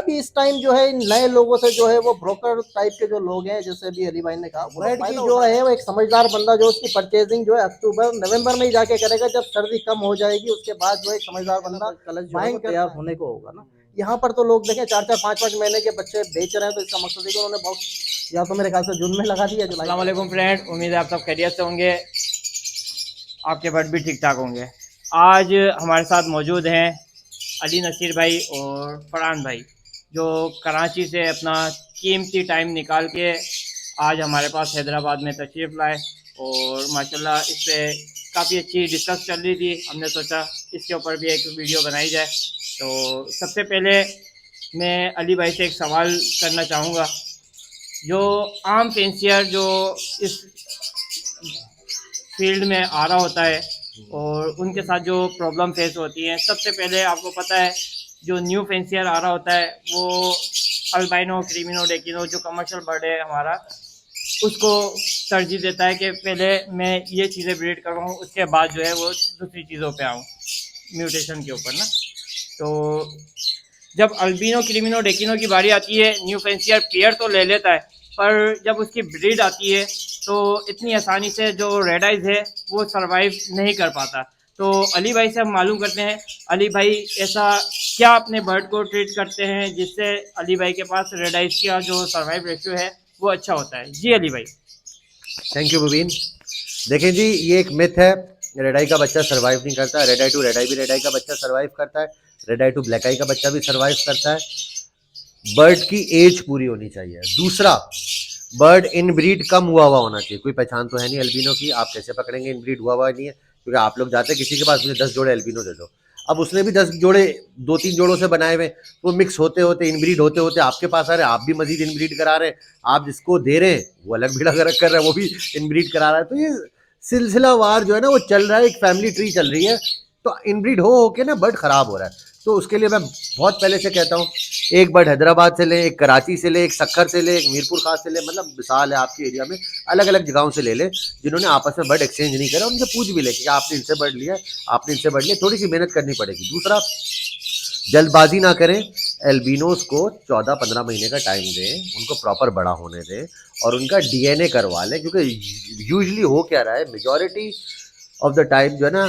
अभी इस टाइम जो है इन नए लोगों से जो है वो ब्रोकर टाइप के जो लोग हैं, जैसे भी अली भाई ने कहा, बर्ड की जो है वो एक समझदार बंदा जो उसकी परचेजिंग जो है अक्टूबर नवंबर में ही जाके करेगा, जब सर्दी कम हो जाएगी उसके बाद जो है एक समझदार बंदा कलश जो है वो तैयार होने को होगा ना। यहाँ पर तो लोग देखें 4-4 5-5 महीने के बच्चे बेच रहे हैं, तो इसका मकसद है कि उन्होंने बहुत या तो मेरे ख्याल से जून में लगा दिया, जुलाई। अस्सलाम वालेकुम फ्रेंड, उम्मीद है आप सब खैरियत से होंगे, आपके बर्ड भी ठीक ठाक होंगे। आज हमारे साथ मौजूद हैं अली नसीर भाई और फरहान भाई, जो कराची से अपना कीमती टाइम निकाल के आज हमारे पास हैदराबाद में तशरीफ़ लाए। और माशाल्लाह इस पर काफ़ी अच्छी डिस्कस चल रही थी, हमने सोचा इसके ऊपर भी एक वीडियो बनाई जाए। तो सबसे पहले मैं अली भाई से एक सवाल करना चाहूँगा। जो आम फेंसियर जो इस फील्ड में आ रहा होता है और उनके साथ जो प्रॉब्लम फेस होती है, सबसे पहले आपको पता है जो न्यू फेंसियर आ रहा होता है वो अल्बाइनो, क्रीमिनो, डेकिनो जो कमर्शियल बर्ड है हमारा, उसको तरजीह देता है कि पहले मैं ये चीज़ें ब्रीड करवाऊँ, उसके बाद जो है वो दूसरी चीज़ों पे आऊँ म्यूटेशन के ऊपर ना। तो जब अल्बिनो, क्रीमिनो, डेकिनो की बारी आती है, न्यू फेंसियर पेयर तो ले लेता है, पर जब उसकी ब्रीड आती है तो इतनी आसानी से जो रेड आइज है वो सरवाइव नहीं कर पाता। तो अली भाई से हम मालूम करते हैं, अली भाई ऐसा क्या अपने बर्ड को ट्रीट करते हैं जिससे अली भाई के पास रेड आइज का जो सरवाइव रेशियो है वो अच्छा होता है। जी अली भाई। थैंक यू मुबीन। देखें जी, ये एक मिथ है, रेड आई का बच्चा सरवाइव नहीं करता। रेड आई टू रेड आई भी रेड आई का बच्चा सरवाइव करता है, रेड आई टू ब्लैक आई का बच्चा भी सरवाइव करता है। बर्ड की एज पूरी होनी चाहिए। दूसरा, बर्ड इनब्रीड कम हुआ होना चाहिए। कोई पहचान तो है नहीं एल्बिनो की, आप कैसे पकड़ेंगे इनब्रीड हुआ नहीं है? क्योंकि आप लोग जाते हैं किसी के पास, मुझे 10 जोड़े एल्बिनो दे दो, अब उसने भी 10 जोड़े 2-3 जोड़ों से बनाए हुए, वो मिक्स होते होते इनब्रीड होते होते आपके पास आ रहे हैं, आप भी मजीद इनब्रीड करा रहे हैं, आप जिसको दे रहे हैं वो अलग भीड़ा कर रहा है, वो भी इनब्रीड करा रहा है। तो ये सिलसिलावार जो है ना वो चल रहा है, एक फैमिली ट्री चल रही है। तो इनब्रीड हो के ना बर्ड खराब हो रहा है। तो उसके लिए मैं बहुत पहले से कहता हूँ, एक बर्ड हैदराबाद से ले, एक कराची से ले, एक सक्खर से ले, एक मीरपुर खास से ले, मतलब मिसाल है आपके एरिया में अलग अलग जगहों से ले ले, जिन्होंने आपस में बर्ड एक्सचेंज नहीं करा, उनसे पूछ भी ले कि आपने इनसे बर्ड लिया, आपने इनसे बर्ड लिया। थोड़ी सी मेहनत करनी पड़ेगी। दूसरा, जल्दबाजी ना करें। एल्बिनोज को 14-15 महीने का टाइम दें, उनको प्रॉपर बड़ा होने दें और उनका डीएनए करवा लें। क्योंकि यूजुअली हो क्या रहा है, मेजॉरिटी ऑफ द टाइम जो है ना,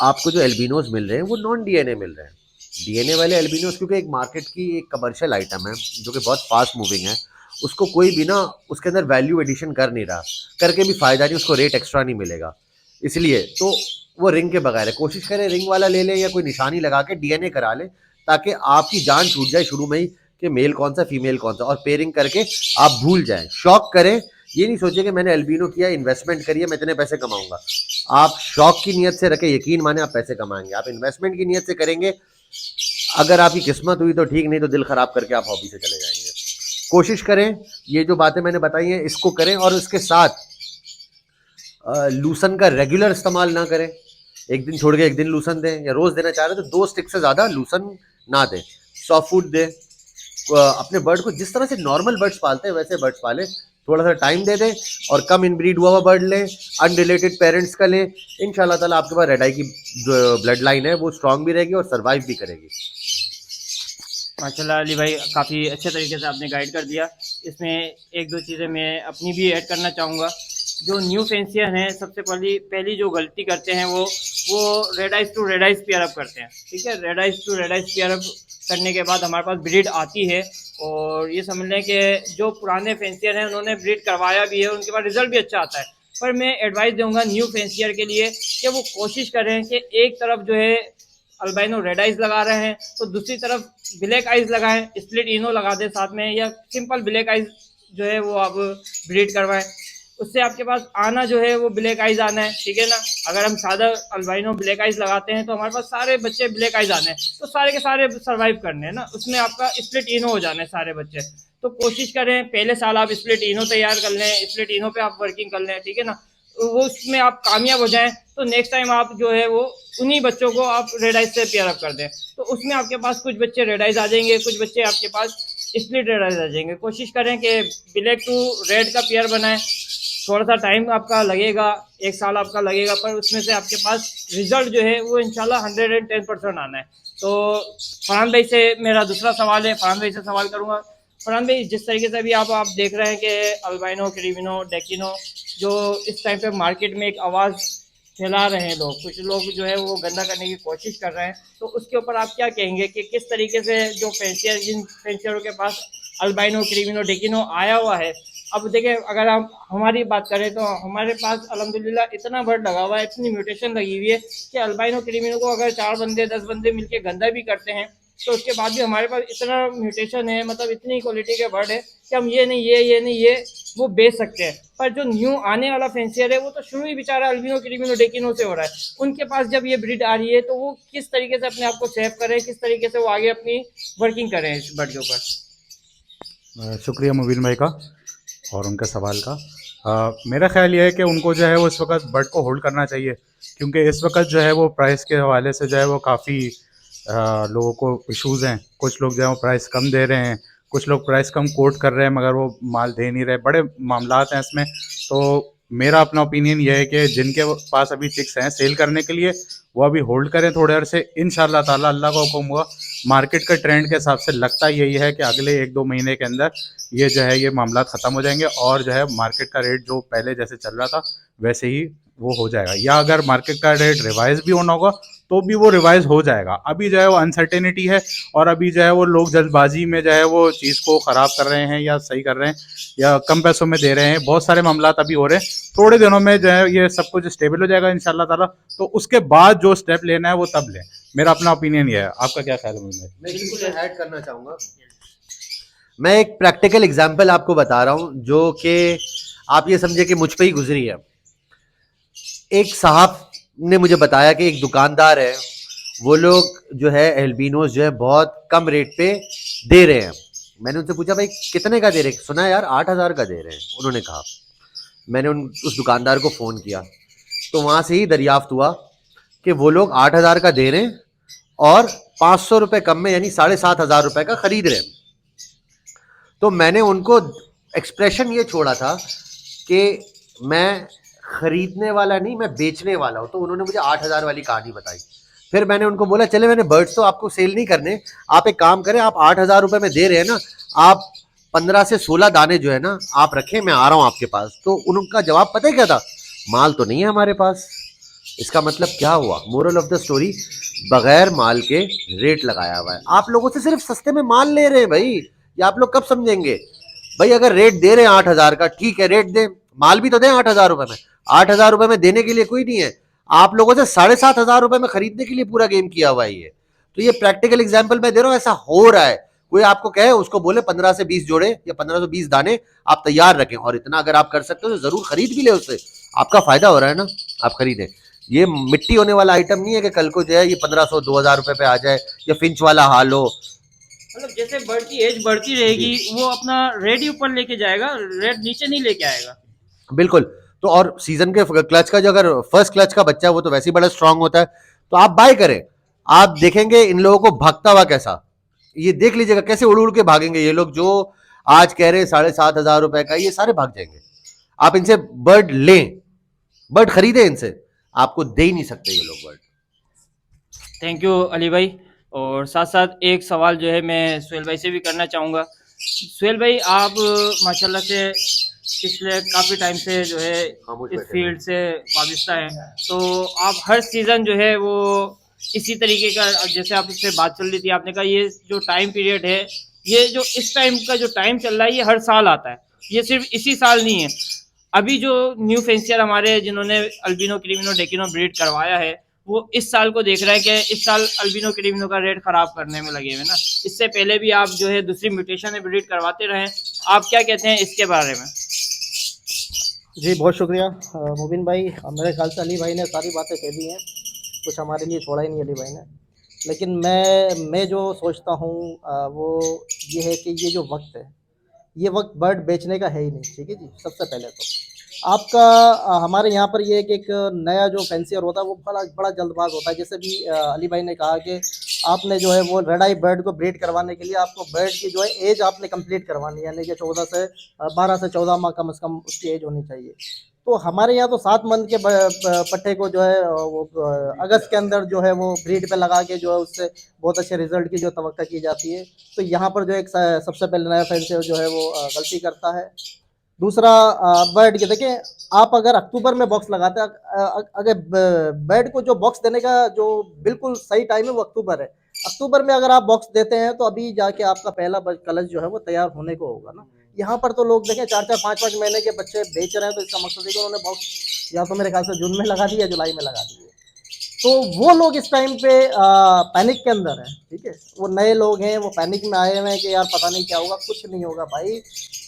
आपको जो एल्बिनोज मिल रहे हैं वो नॉन डीएनए मिल रहे हैं। डीएनए वाले एल्बिनोज क्योंकि एक मार्केट की एक कमर्शियल आइटम है जो कि बहुत फास्ट मूविंग है, उसको कोई भी ना उसके अंदर वैल्यू एडिशन कर नहीं रहा, करके भी फायदा नहीं, उसको रेट एक्स्ट्रा नहीं मिलेगा। इसलिए तो वो रिंग के बगैर है। कोशिश करें रिंग वाला ले लें या कोई निशानी लगा के डीएनए करा लें, ताकि आपकी जान छूट जाए शुरू में ही कि मेल कौन सा फीमेल कौन सा, और पेयरिंग करके आप भूल जाएं। शौक करें, ये नहीं सोचे कि मैंने एल्बिनो किया, इन्वेस्टमेंट करिए, मैं इतने पैसे कमाऊंगा। आप शौक की नियत से रखें, यकीन माने आप पैसे कमाएंगे। आप इन्वेस्टमेंट की नियत से करेंगे, अगर आपकी किस्मत हुई तो ठीक, नहीं तो दिल खराब करके आप हॉबी से चले जाएंगे। कोशिश करें, ये जो बातें मैंने बताई हैं इसको करें, और इसके साथ लूसन का रेगुलर इस्तेमाल ना करें। एक दिन छोड़ के एक दिन लूसन दें, या रोज देना चाह रहे हैं तो 2 स्टिक से ज्यादा लूसन ना दें। सॉफ्ट फूड दें। अपने बर्ड को जिस तरह से नॉर्मल बर्ड्स पालते हैं वैसे बर्ड्स पालें। थोड़ा सा टाइम दे दें और कम इनब्रीड हुआ हुआ बर्ड लें, अनरिलेटेड पेरेंट्स का लें। इंशाल्लाह ताला आपके पास रेड आई की जो ब्लड लाइन है वो स्ट्रांग भी रहेगी और सर्वाइव भी करेगी। माशाल्लाह अली भाई, काफ़ी अच्छे तरीके से आपने गाइड कर दिया। इसमें एक दो चीज़ें मैं अपनी भी ऐड करना चाहूँगा। जो न्यू फेंसियर हैं, सबसे पहली जो गलती करते हैं वो red eyes to red eyes pair up करते हैं। ठीक है, red eyes to red eyes pair up करने के बाद हमारे पास ब्रीड आती है, और ये समझ लें कि जो पुराने फेंसियर हैं उन्होंने ब्रीड करवाया भी है, उनके पास रिजल्ट भी अच्छा आता है। पर मैं एडवाइस दूंगा न्यू फेंसियर के लिए कि वो कोशिश करें कि एक तरफ जो है अल्बाइनो रेड आइज लगा रहे हैं तो दूसरी तरफ ब्लैक आइज लगाएं, स्प्लिट इनो लगा दें साथ में, या सिंपल ब्लैक आइज जो है वो आप ब्रीड करवाएं। उससे आपके पास आना जो है वो ब्लैक आइज आना है। ठीक है ना, अगर हम सादा अल्बाइनो ब्लैक आइज लगाते हैं तो हमारे पास सारे बच्चे ब्लैक आइज आने हैं, तो सारे के सारे सर्वाइव करने हैं ना, उसमें आपका स्प्लिट इनो हो जाना है सारे बच्चे। तो कोशिश करें पहले साल आप स्प्लिट इनो तैयार कर लें, स्प्लिट इनो पे आप वर्किंग कर लें। ठीक है ना, वो उसमें आप कामयाब हो जाएं तो नेक्स्ट टाइम आप जो है वो उन्हीं बच्चों को आप रेड आइज से पेयर अप कर दें, तो उसमें आपके पास कुछ बच्चे रेड आइज आ जाएंगे, कुछ बच्चे आपके पास स्प्लिट रेड आइज आ जाएंगे। कोशिश करें कि ब्लैक टू रेड का पेयर बनाएं। थोड़ा सा टाइम आपका लगेगा, 1 साल आपका लगेगा, पर उसमें से आपके पास रिजल्ट जो है वो इंशाल्लाह 110% आना है। तो फरहान भाई से मेरा दूसरा सवाल है, फरहान भाई से सवाल करूंगा। फरहान भाई, जिस तरीके से अभी आप देख रहे हैं कि अल्बाइनो, क्रिमिनो, डेकिनो जो इस टाइम पे मार्केट में एक आवाज़ फैला रहे हैं लोग, कुछ लोग जो है वो गंदा करने की कोशिश कर रहे हैं, तो उसके ऊपर आप क्या कहेंगे कि किस तरीके से जो फैंसियर, जिन फैंसियरों के पास अल्बाइनो, क्रिमिनो, डेकिनो आया हुआ है, अब देखिए अगर हम हमारी बात करें तो हमारे पास अल्हम्दुलिल्लाह इतना बर्ड लगा हुआ है, इतनी म्यूटेशन लगी हुई है कि अल्बाइनो, क्रिमिनो को अगर 4 बंदे 10 बंदे मिलके गंदा भी करते हैं तो उसके बाद भी हमारे पास इतना म्यूटेशन है, मतलब इतनी क्वालिटी के बर्ड है कि हम ये नहीं ये वो बेच सकते हैं। पर जो न्यू आने वाला फैंसियर है वो तो शुरू ही बेचारा अल्बिनो, क्रिमिनो, डेकिनो से हो रहा है। उनके पास जब ये ब्रीड आ रही है तो वो किस तरीके से अपने आप को सेव करें, किस तरीके से वो आगे अपनी वर्किंग करें इस बर्ड के ऊपर। शुक्रिया मुबीन भाई का और उनके सवाल का। मेरा ख्याल ये है कि उनको जो है वो इस वक्त बर्ड को होल्ड करना चाहिए, क्योंकि इस वक्त जो है वो प्राइस के हवाले से जो है वो काफ़ी लोगों को इश्यूज़ हैं। कुछ लोग जो है वो प्राइस कम दे रहे हैं, कुछ लोग प्राइस कम कोट कर रहे हैं मगर वो माल दे नहीं रहे, बड़े मामलात हैं इसमें। तो मेरा अपना ओपिनियन ये है कि जिनके पास अभी चिक्स हैं सेल करने के लिए वो अभी होल्ड करें थोड़े अरसे, इंशाल्लाह ताला अल्लाह का हुक्म हुआ। मार्केट का ट्रेंड के हिसाब से लगता यही है कि अगले 1-2 महीने के अंदर ये जो है ये मामला ख़त्म हो जाएंगे और जो है मार्केट का रेट जो पहले जैसे चल रहा था वैसे ही वो हो जाएगा, या अगर मार्केट का रेट रिवाइज भी होना होगा तो भी वो रिवाइज हो जाएगा। अभी जो है वो अनसर्टेनिटी है और अभी जो है वो लोग जल्दबाजी में जो है वो चीज़ को ख़राब कर रहे हैं या सही कर रहे हैं या कम पैसों में दे रहे हैं। बहुत सारे मामलात अभी हो रहे हैं, थोड़े दिनों में जो है ये सब कुछ स्टेबल हो जाएगा इंशाल्लाह ताला। तो उसके बाद जो स्टेप लेना है वो तब लें। मेरा अपना ओपिनियन ये है, आपका क्या ख्याल है? मैं बिल्कुल ऐड करना चाहूँगा। मैं एक प्रैक्टिकल एग्जांपल आपको बता रहा हूँ जो कि आप ये समझे कि मुझ पे ही गुजरी है। एक साहब ने मुझे बताया कि एक दुकानदार है, वो लोग जो है एल्बिनोस जो है बहुत कम रेट पे दे रहे हैं। मैंने उनसे पूछा भाई कितने का दे रहे हैं? सुना यार 8,000 का दे रहे हैं, उन्होंने कहा। मैंने उस दुकानदार को फ़ोन किया तो वहाँ से ही दरियाफ्त हुआ कि वो लोग 8,000 का दे रहे हैं और 500 रुपये कम में यानी 7,500 रुपये का खरीद रहे हैं। तो मैंने उनको एक्सप्रेशन ये छोड़ा था कि मैं खरीदने वाला नहीं, मैं बेचने वाला हूँ। तो उन्होंने मुझे 8,000 वाली कहानी बताई। फिर मैंने उनको बोला चले मैंने बर्ड्स तो आपको सेल नहीं करने, आप एक काम करें, आप 8,000 रुपये में दे रहे हैं ना, आप 15 से 16 दाने जो है ना आप रखें, मैं आ रहा हूँ आपके पास। तो उनका जवाब पता है क्या था? माल तो नहीं है हमारे पास। इसका मतलब क्या हुआ? मोरल ऑफ द स्टोरी, बगैर माल के रेट लगाया हुआ है। आप लोगों से सिर्फ सस्ते में माल ले रहे हैं भाई, ये आप लोग कब समझेंगे? भाई अगर रेट दे रहे हैं 8,000 का, ठीक है रेट दें, माल भी तो दें 8,000 रुपये में। 8,000 रुपये में देने के लिए कोई नहीं है, आप लोगों से 7,500 रुपये में खरीदने के लिए पूरा गेम किया हुआ है ये। तो ये प्रैक्टिकल एग्जाम्पल मैं दे रहा हूँ, ऐसा हो रहा है। कोई आपको कहे उसको बोले 15 से 20 जोड़े या 15 से 20 दाने आप तैयार रखें, और इतना अगर आप कर सकते हो तो जरूर खरीद भी ले, उससे आपका फायदा हो रहा है ना, आप खरीदें। ये मिट्टी होने वाला आइटम नहीं है कि कल को जो है ये 1,500-2,000 रुपये पे आ जाए या फिंच वाला हाल हो। मतलब जैसे बर्ड की एज बढ़ती रहेगी वो अपना रेट ही ऊपर लेके जाएगा, रेट नीचे नहीं लेके आएगा। बिल्कुल। तो और सीजन के क्लच का जो अगर फर्स्ट क्लच का बच्चा है वो तो वैसे ही बड़ा स्ट्रांग होता है, तो आप बाय करें। आप देखेंगे इन लोगों को भागता हुआ कैसा, ये देख लीजिएगा कैसे उड़ उड़ के भागेंगे ये लोग। जो आज कह रहे हैं 7,500 रुपए का, ये सारे भाग जाएंगे। आप इनसे बर्ड लें, बर्ड खरीदें इनसे, आपको दे ही नहीं सकते ये लोग बर्ड। थैंक यू अली भाई। और साथ साथ एक सवाल जो है मैं सुहेल भाई से भी करना चाहूँगा। सुहेल भाई, आप माशाल्लाह से पिछले काफ़ी टाइम से जो है इस फील्ड से वाबस्ता है, तो आप हर सीज़न जो है वो इसी तरीके का, जैसे आप इससे बात चल रही थी, आपने कहा ये जो टाइम पीरियड है, ये जो इस टाइम का जो टाइम चल रहा है ये हर साल आता है, ये सिर्फ इसी साल नहीं है। अभी जो न्यू फेंसियर हमारे जिन्होंने अल्बिनो, क्रिमिनो, डेकिनो ब्रीड करवाया है वो इस साल को देख रहे हैं कि इस साल अल्बिनो, क्रिमिनो का रेट खराब करने में लगे हुए ना। इससे पहले भी आप जो है दूसरी म्यूटेशन में ब्रीड करवाते रहे, आप क्या कहते हैं इसके बारे में? जी बहुत शुक्रिया मुबीन भाई। मेरे ख्याल से अली भाई ने सारी बातें कह दी हैं, कुछ हमारे लिए छोड़ा ही नहीं अली भाई ने। लेकिन मैं जो सोचता हूँ वो ये है कि ये जो वक्त है, ये वक्त बर्ड बेचने का है ही नहीं। ठीक है जी, सबसे पहले तो आपका हमारे यहाँ पर ये एक नया जो फैंसियर होता है वो बड़ा जल्दबाज होता है। जैसे भी अली भाई ने कहा कि आपने जो है वो रेड आई बर्ड को ब्रीड करवाने के लिए आपको बर्ड की जो है एज आपने कंप्लीट करवानी है, यानी कि 12 से 14 माह कम से कम उसकी एज होनी चाहिए। तो हमारे यहाँ तो 7 मंथ के पट्टे को जो है वो अगस्त के अंदर जो है वो ब्रीड पे लगा के जो है उससे बहुत अच्छे रिजल्ट की जो तवक्का की जाती है। तो यहाँ पर जो एक सबसे पहले नया फैंसियर जो है वो गलती करता है। दूसरा बर्ड के देखिए, आप अगर अक्टूबर में बॉक्स लगाते हैं, अगर बर्ड को जो बॉक्स देने का जो बिल्कुल सही टाइम है वो अक्टूबर है। अक्टूबर में अगर आप बॉक्स देते हैं तो अभी जाके आपका पहला कलश जो है वो तैयार होने को होगा ना। यहाँ पर तो लोग देखें 4-4 5-5 महीने के बच्चे बेच रहे हैं, तो इसका मकसद है कि उन्होंने बॉक्स या तो मेरे ख्याल से जून में लगा दी या जुलाई में लगा दी है। तो वो लोग इस टाइम पे पैनिक के अंदर है, ठीक है। वो नए लोग हैं, वो पैनिक में आए हुए हैं कि यार पता नहीं क्या होगा। कुछ नहीं होगा भाई।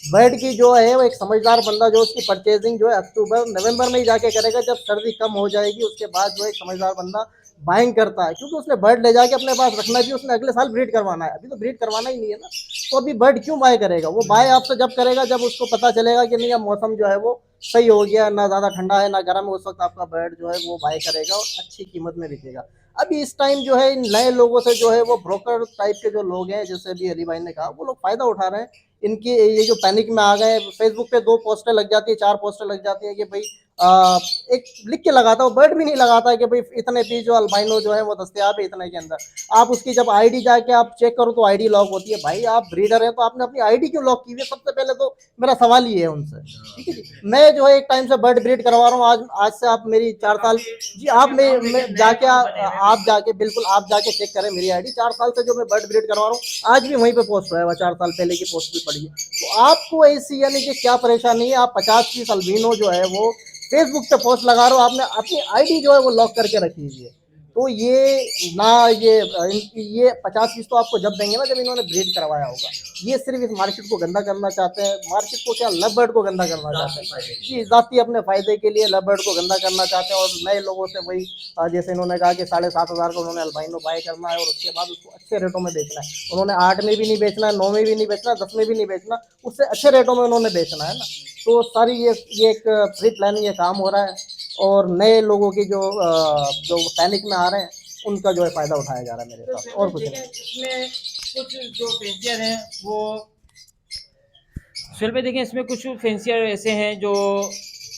बर्ड की जो है वो एक समझदार बंदा जो उसकी परचेजिंग जो है अक्टूबर नवंबर में ही जाके करेगा, जब सर्दी कम हो जाएगी उसके बाद जो एक समझदार बंदा बाइंग करता है, क्योंकि उसने बर्ड ले जाके अपने पास रखना भी, उसने अगले साल ब्रीड करवाना है। अभी तो ब्रीड करवाना ही नहीं है ना, तो अभी बर्ड क्यों बाय करेगा? वो बाय आपसे जब करेगा जब उसको पता चलेगा कि नहीं अब मौसम जो है वो सही हो गया, ना ज़्यादा ठंडा है ना गर्म है, उस वक्त आपका बर्ड जो है वो बाय करेगा और अच्छी कीमत में बिकेगा। अभी इस टाइम जो है इन नए लोगों से जो है वो ब्रोकर टाइप के जो लोग हैं, जैसे अभी अली भाई ने कहा, वो लोग फायदा उठा रहे हैं। इनकी ये जो पैनिक में आ गए, फेसबुक पे 2 पोस्टर लग जाती है, 4 पोस्टर लग जाती है कि भाई एक लिख के लगाता है, बर्ड भी नहीं लगाता है कि भाई इतने पीस जो अल्बाइनो जो है वो दस्तयाब है इतने के अंदर। आप उसकी जब आईडी जाके आप चेक करो तो आईडी लॉक होती है। भाई आप ब्रीडर हैं तो आपने अपनी आईडी क्यों लॉक की हुई है? सबसे पहले तो मेरा सवाल ये है उनसे, ठीक है जी। मैं जो है एक टाइम से बर्ड ब्रीड करवा रहा हूँ, आज से आप मेरी 4 साल जी, आप मैं जाके आप जाके बिल्कुल आप जाके चेक करें मेरी आईडी। 4 साल से जो मैं बर्ड ब्रीड करवा रहा हूँ, आज भी वहीं पे पोस्ट हुआ है, 4 साल पहले की पोस्ट भी पड़ी है। तो आपको ऐसी यानी कि क्या परेशानी है? आप 50 पीस अल्बिनो जो है वो फेसबुक पे पोस्ट लगा रहे हो, आपने अपनी आईडी जो है वो लॉक करके रखी हुई है। तो ये ना ये 50 पीस तो आपको जब देंगे ना जब इन्होंने ब्रीड करवाया होगा। ये सिर्फ इस मार्केट को गंदा करना चाहते हैं। मार्केट को क्या, लव बर्ड को गंदा करना चाहते हैं जी, जाती अपने फायदे के लिए लव बर्ड को गंदा करना चाहते हैं। और नए लोगों से वही जैसे इन्होंने कहा कि 7,500 का उन्होंने अल्बाइनो बाय करना है और उसके बाद उसको अच्छे रेटों में बेचना है। उन्होंने 8 में भी नहीं बेचना है, 9 में भी नहीं बेचना, 10 में भी नहीं बेचना, उससे अच्छे रेटों में उन्होंने बेचना है ना। तो सारी ये एक प्री प्लानिंग ये काम हो रहा है और नए लोगों की जो पैनिक में आ रहे हैं उनका जो है फायदा उठाया जा रहा है मेरे तो पास, और कुछ नहीं। इसमें कुछ जो फेंसियर हैं वो फिर पे देखें, इसमें कुछ फेंसियर ऐसे हैं जो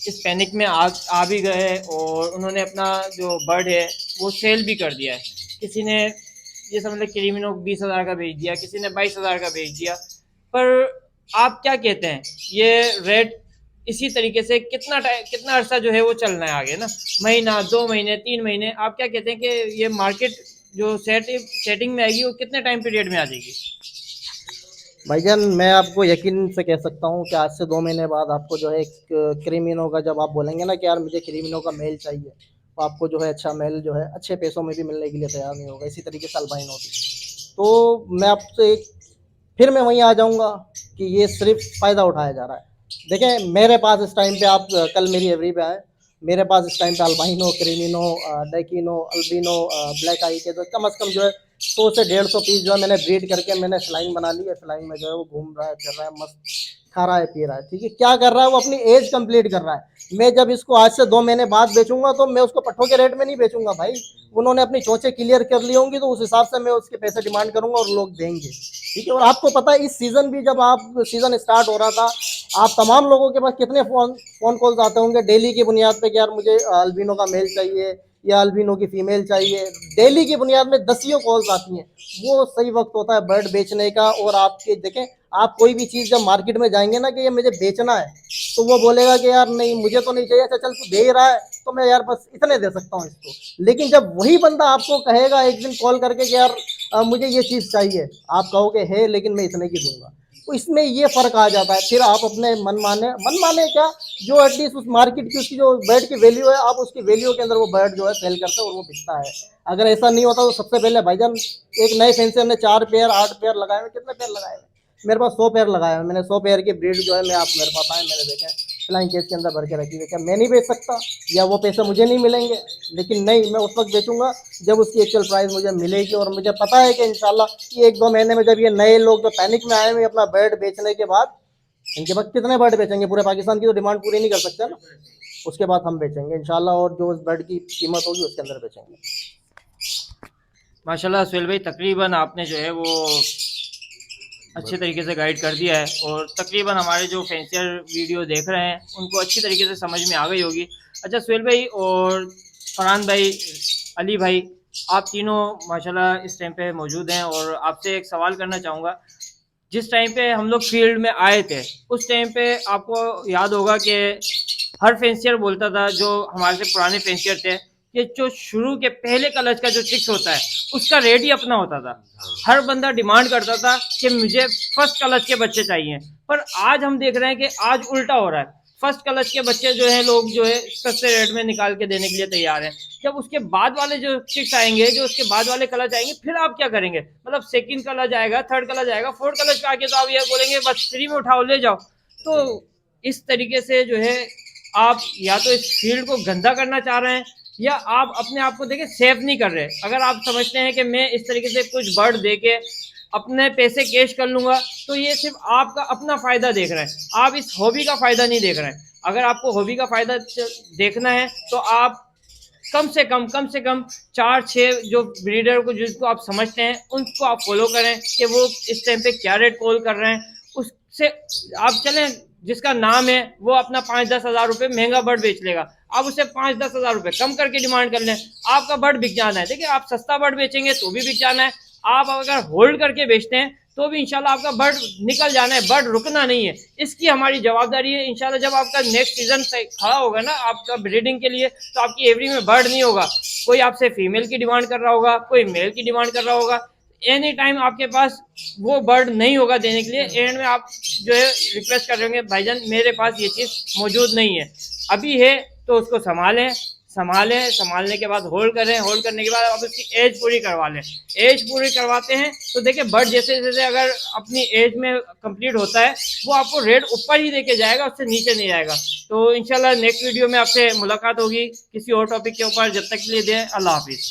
इस पैनिक में आ भी गए और उन्होंने अपना जो बर्ड है वो सेल भी कर दिया है। किसी ने ये समझ लें क्रीमिनो 20,000 का बेच दिया, किसी ने 22,000 का बेच दिया। पर आप क्या कहते हैं, ये रेट इसी तरीके से कितना अरसा जो है वो चलना है आगे ना? महीना, 2 महीने, 3 महीने? आप क्या कहते हैं कि ये मार्केट जो सेटिंग में आएगी वो कितने टाइम पीरियड में आ जाएगी? भाईजान मैं आपको यकीन से कह सकता हूँ कि आज से 2 महीने बाद आपको जो है एक क्रीमिनो का, जब आप बोलेंगे ना कि यार मुझे क्रीमिनो का मेल चाहिए, तो आपको जो है अच्छा मेल जो है अच्छे पैसों में भी मिलने के लिए तैयार नहीं होगा। इसी तरीके से अल्बाइनो भी। तो मैं आपसे फिर मैं वहीं आ जाऊंगा कि ये सिर्फ फ़ायदा उठाया जा रहा है। देखें मेरे पास इस टाइम पे, आप कल मेरी एवरी पे आए, मेरे पास इस टाइम पे अल्बाइनो, क्रीमिनो, डेकिनो, अल्बिनो, ब्लैक आई के तो कम से कम जो है 100 से 150 पीस जो है मैंने ब्रीड करके मैंने फ्लाइंग बना ली है। फ्लाइंग में जो है वो घूम रहा है, फिर रहा है, मस्त खा रहा है, पी रहा है, ठीक है। क्या कर रहा है वो? अपनी एज कंप्लीट कर रहा है। मैं जब इसको आज से 2 महीने बाद बेचूंगा तो मैं उसको पट्ठों के रेट में नहीं बेचूंगा भाई। उन्होंने अपनी चोंचें क्लियर कर ली होंगी तो उस हिसाब से मैं उसके पैसे डिमांड करूंगा और लोग देंगे, ठीक है। और आपको पता है इस सीजन भी, जब आप सीजन स्टार्ट हो रहा था, आप तमाम लोगों के पास कितने फोन कॉल्स आते होंगे डेली की बुनियाद पे कि यार मुझे अल्बिनो का मेल चाहिए या अल्बिनो की फीमेल चाहिए। डेली की बुनियाद में दसियों कॉल्स आती हैं। वो सही वक्त होता है बर्ड बेचने का। और आपके देखें, आप कोई भी चीज़ जब मार्केट में जाएंगे ना कि ये मुझे बेचना है, तो वो बोलेगा कि यार नहीं मुझे तो नहीं चाहिए। अच्छा चल तू दे रहा है तो मैं यार बस इतने दे सकता हूँ इसको। लेकिन जब वही बंदा आपको कहेगा एक दिन कॉल करके कि यार मुझे ये चीज़ चाहिए, आप कहोगे है लेकिन मैं इतने की दूंगा, तो इसमें ये फ़र्क आ जाता है। फिर आप अपने मन माने क्या, जो एटलीस्ट उस मार्केट की उसकी जो बर्ड की वैल्यू है, आप उसकी वैल्यू के अंदर वो बर्ड जो है सेल करते हैं और वो बिकता है। अगर ऐसा नहीं होता तो सबसे पहले भाईजान एक नए फैंसियर ने 4 पेयर 8 पेयर लगाए हुए, कितने पेयर लगाए हुए? मेरे पास 100 पेयर लगाए हुए। मैंने 100 पेयर की ब्रीड जो है मैं आप मेरे पास आए, मैंने देखा फ्लाइंग केज के अंदर भर के रखी हुई। क्या मैं नहीं बेच सकता या वो पैसे मुझे नहीं मिलेंगे? लेकिन नहीं, मैं उस वक्त बेचूंगा जब उसकी एक्चुअल प्राइस मुझे मिलेगी। और मुझे पता है कि इंशाल्लाह कि 1-2 महीने में जब ये नए लोग जो पैनिक में आए हुए अपना बर्ड बेचने के बाद, इनके बाद कितने बर्ड बेचेंगे? पूरे पाकिस्तान की तो डिमांड पूरी नहीं कर सकते ना। उसके बाद हम बेचेंगे इंशाल्लाह, और जो उस बर्ड की कीमत होगी उसके अंदर बेचेंगे। माशाल्लाह सुहेल भाई, तकरीबन आपने जो है वो अच्छे तरीके से गाइड कर दिया है और तकरीबन हमारे जो फैंसियर वीडियो देख रहे हैं उनको अच्छी तरीके से समझ में आ गई होगी। अच्छा सुहेल भाई और फरहान भाई, अली भाई, आप तीनों माशाल्लाह इस टाइम पे मौजूद हैं और आपसे एक सवाल करना चाहूँगा। जिस टाइम पे हम लोग फील्ड में आए थे उस टाइम पे आपको याद होगा कि हर फेंसियर बोलता था, जो हमारे से पुराने फेंसियर थे, कि जो शुरू के पहले क्लच का जो चिक्स होता है उसका रेट ही अपना होता था। हर बंदा डिमांड करता था कि मुझे फर्स्ट क्लच के बच्चे चाहिए। पर आज हम देख रहे हैं कि आज उल्टा हो रहा है, फर्स्ट क्लच के बच्चे जो है लोग जो है सस्ते रेट में निकाल के देने के लिए तैयार हैं। जब उसके बाद वाले जो चिक्स आएंगे, जो उसके बाद वाले क्लच आएंगे, फिर आप क्या करेंगे? मतलब सेकंड क्लच आएगा, थर्ड क्लच आएगा, फोर्थ क्लच आके तो आप ये बोलेंगे बस फ्री में उठाओ ले जाओ। तो इस तरीके से जो है आप या तो इस फील्ड को गंदा करना चाह रहे हैं या आप अपने आप को देखे सेफ नहीं कर रहे। अगर आप समझते हैं कि मैं इस तरीके से कुछ बर्ड दे के अपने पैसे कैश कर लूंगा तो ये सिर्फ आपका अपना फायदा देख रहे हैं, आप इस हॉबी का फायदा नहीं देख रहे हैं। अगर आपको हॉबी का फायदा देखना है तो आप कम से कम 4-6 जो ब्रीडर को जिसको आप समझते हैं उनको आप फॉलो करें कि वो इस टाइम पे क्या रेट कॉल कर रहे हैं, उससे आप चलें। जिसका नाम है वो अपना 5-10 हज़ार रुपये महंगा बर्ड बेच लेगा, आप उससे 5-10 हज़ार रुपये कम करके डिमांड कर लें, आपका बर्ड बिक जाना है। देखिए आप सस्ता बर्ड बेचेंगे तो भी बिक जाना है, आप अगर होल्ड करके बेचते हैं तो भी इंशाल्लाह आपका बर्ड निकल जाना है, बर्ड रुकना नहीं है। इसकी हमारी जवाबदारी है। इंशाल्लाह जब आपका नेक्स्ट सीजन खड़ा होगा ना आपका ब्रीडिंग के लिए, तो आपकी एवरी में बर्ड नहीं होगा, कोई आपसे फीमेल की डिमांड कर रहा होगा, कोई मेल की डिमांड कर रहा होगा, एनी टाइम आपके पास वो बर्ड नहीं होगा देने के लिए। एंड में आप जो है रिक्वेस्ट कर रहे होंगे भाईजान मेरे पास ये चीज़ मौजूद नहीं है, अभी है तो उसको संभालने के बाद होल्ड करें, होल्ड करने के बाद आप उसकी एज पूरी करवा लें। एज पूरी करवाते हैं तो देखिए बर्ड जैसे जैसे अगर अपनी एज में कंप्लीट होता है वो आपको रेट ऊपर ही देके जाएगा, उससे नीचे नहीं जाएगा। तो इंशाल्लाह नेक्स्ट वीडियो में आपसे मुलाकात होगी किसी और टॉपिक के ऊपर। जब तक के लिए दें अल्लाह हाफिज़।